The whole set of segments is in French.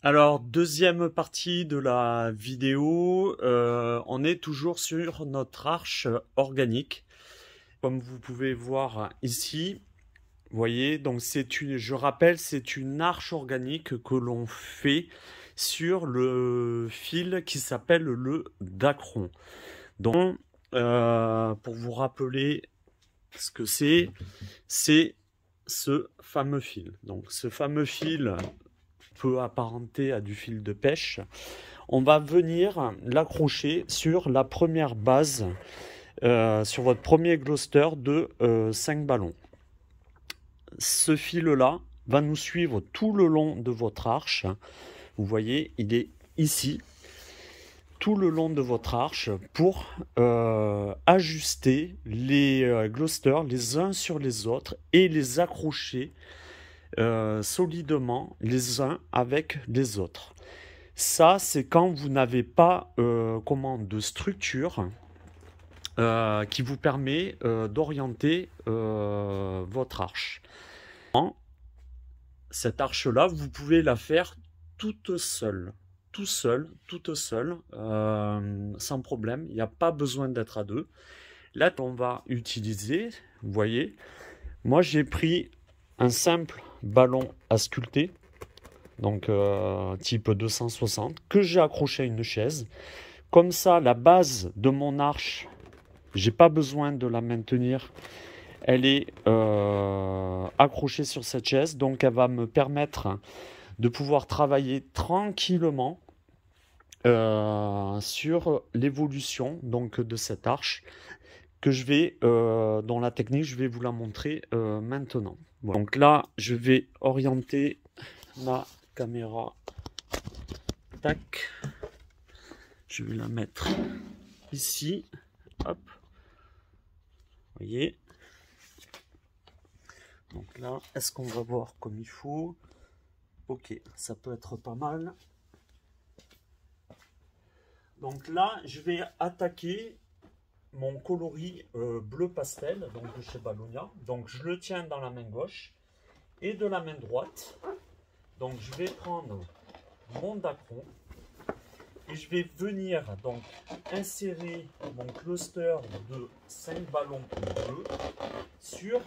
Alors, deuxième partie de la vidéo, on est toujours sur notre arche organique. Comme vous pouvez voir ici, vous voyez, donc je rappelle, c'est une arche organique que l'on fait sur le fil qui s'appelle le dacron. Donc, pour vous rappeler ce que c'est ce fameux fil. Donc, ce fameux fil peut apparenter à du fil de pêche. On va venir l'accrocher sur la première base, sur votre premier Gloster de 5 ballons. Ce fil-là va nous suivre tout le long de votre arche. Vous voyez, il est ici, tout le long de votre arche, pour ajuster les Glosters les uns sur les autres et les accrocher solidement les uns avec les autres. Ça, c'est quand vous n'avez pas de structure qui vous permet d'orienter votre arche. Cette arche-là, vous pouvez la faire toute seule, toute seule, sans problème. Il n'y a pas besoin d'être à deux. Là, on va utiliser, vous voyez, moi j'ai pris un simple ballon à sculpter, donc type 260, que j'ai accroché à une chaise. Comme ça, la base de mon arche, j'ai pas besoin de la maintenir. Elle est accrochée sur cette chaise, donc elle va me permettre de pouvoir travailler tranquillement sur l'évolution donc de cette arche que je vais, dans la technique, je vais vous la montrer maintenant. Voilà. Donc là, je vais orienter ma caméra. Tac. Je vais la mettre ici. Hop. Vous voyez. Donc là, est-ce qu'on va voir comme il faut? Ok, ça peut être pas mal. Donc là, je vais attaquer mon coloris bleu pastel, donc de chez Ballonia. Donc je le tiens dans la main gauche et de la main droite. Donc je vais prendre mon dacron et je vais venir donc insérer mon cluster de 5 ballons bleus sur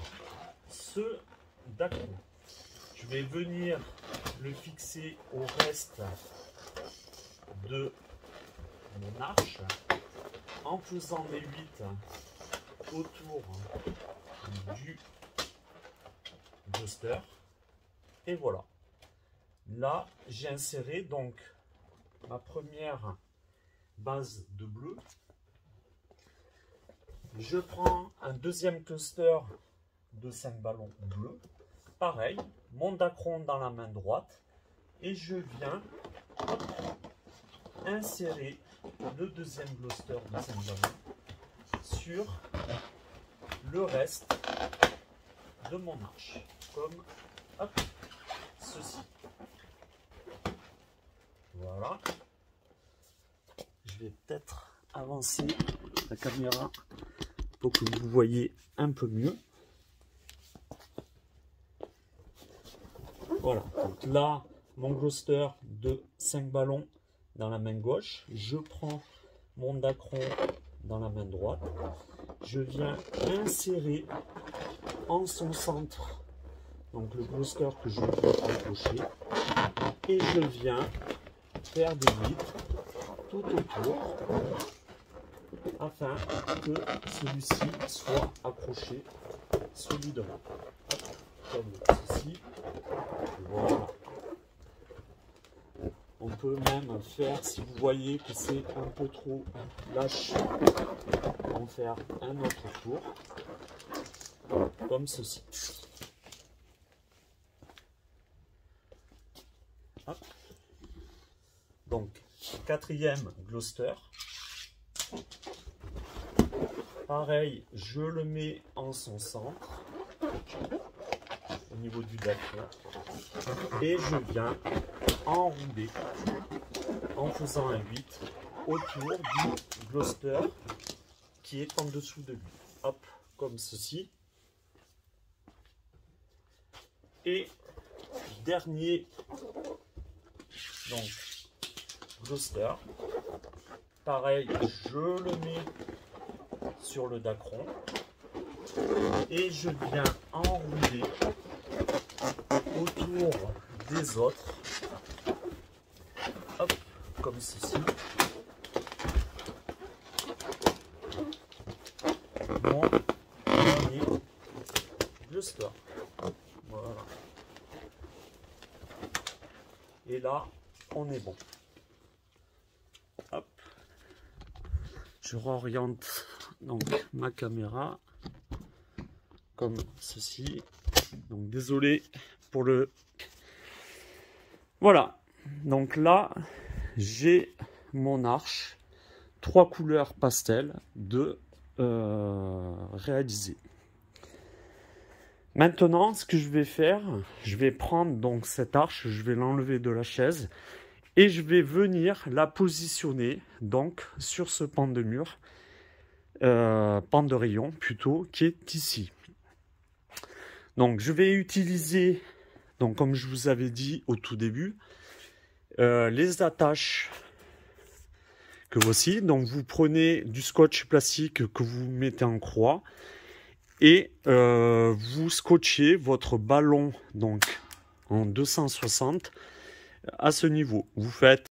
ce dacron. Je vais venir le fixer au reste de mon arche en faisant mes 8 autour du Gloster. Et voilà. Là, j'ai inséré donc ma première base de bleu. Je prends un deuxième cluster de 5 ballons bleus. Pareil, mon dacron dans la main droite. Et je viens insérer le deuxième Gloster de 5 ballons sur le reste de mon arche, comme hop, ceci. Voilà. Je vais peut-être avancer la caméra pour que vous voyez un peu mieux. Voilà, donc là, mon Gloster de 5 ballons dans la main gauche, je prends mon dacron dans la main droite, je viens insérer en son centre donc le Gloster que je veux accrocher et je viens faire des vitres tout autour afin que celui-ci soit accroché solidement, comme ceci. Voilà. On peut même faire, si vous voyez que c'est un peu trop lâche, en faire un autre tour, comme ceci. Hop. Donc, quatrième Gloster. Pareil, je le mets en son centre, au niveau du dacron, et je viens enrouler en faisant un 8 autour du Gloster qui est en dessous de lui. Hop, comme ceci. Et dernier Donc, Gloster. Pareil, je le mets sur le dacron et je viens enrouler autour des autres. Hop, comme ceci. Mon dernier Gloster. Voilà. Et là, on est bon. Hop. Je réoriente donc ma caméra comme ceci. Donc désolé pour le... Voilà. Donc là, j'ai mon arche. 3 couleurs pastel de réaliser. Maintenant, ce que je vais faire, je vais prendre donc cette arche, je vais l'enlever de la chaise et je vais venir la positionner donc sur ce pan de mur, pan de rayon plutôt, qui est ici. Donc je vais utiliser, donc comme je vous avais dit au tout début, les attaches que voici. Donc vous prenez du scotch plastique que vous mettez en croix et vous scotchez votre ballon donc en 260 à ce niveau. Vous faites